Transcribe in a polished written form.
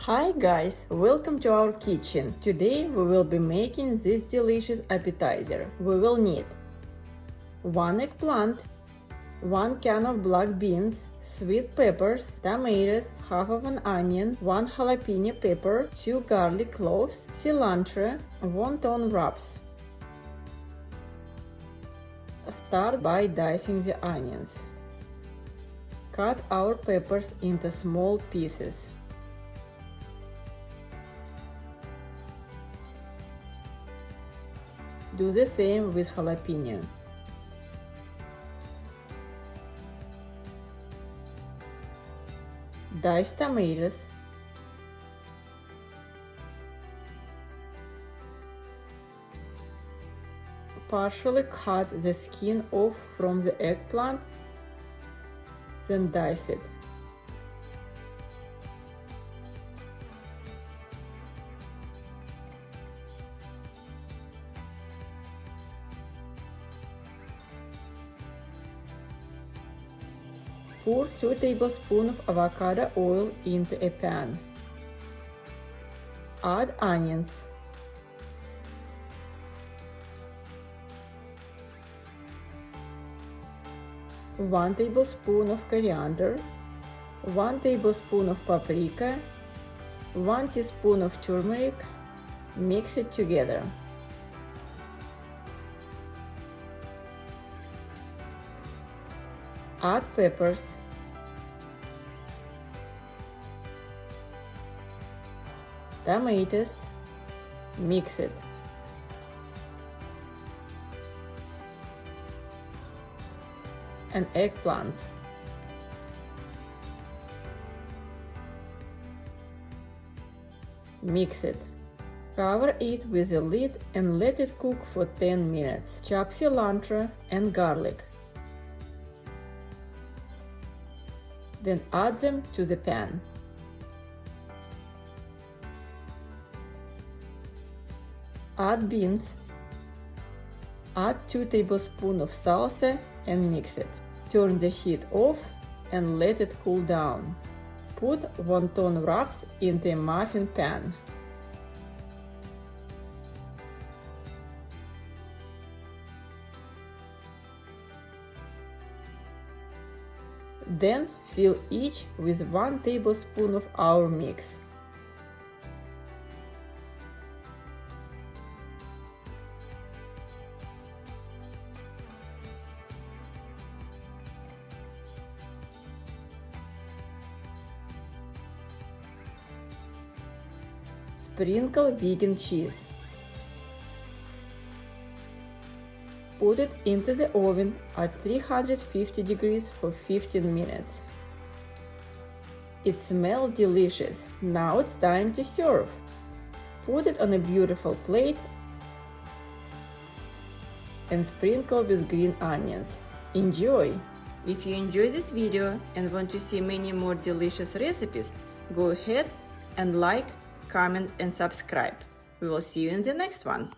Hi guys, welcome to our kitchen. Today we will be making this delicious appetizer. We will need 1 eggplant, 1 can of black beans, sweet peppers, tomatoes, half of an onion, 1 jalapeno pepper, 2 garlic cloves, cilantro, wonton wraps. Start by dicing the onions. Cut our peppers into small pieces. Do the same with jalapeno. Dice tomatoes. Partially cut the skin off from the eggplant, then dice it. Pour 2 tablespoons of avocado oil into a pan. Add onions. One tablespoon of coriander, 1 tablespoon of paprika, 1 teaspoon of turmeric. Mix it together. Add peppers. Tomatoes. Mix it. And eggplants. Mix it. Cover it with a lid and let it cook for 10 minutes. Chop cilantro and garlic. Then add them to the pan. Add beans. Add 2 tablespoons of salsa and mix it. Turn the heat off and let it cool down. Put wonton wraps into a muffin pan. Then fill each with 1 tablespoon of our mix. Sprinkle vegan cheese. Put it into the oven at 350 degrees for 15 minutes. It smells delicious. Now it's time to serve. Put it on a beautiful plate and sprinkle with green onions. Enjoy! If you enjoy this video and want to see many more delicious recipes, go ahead and like, comment and subscribe. We will see you in the next one.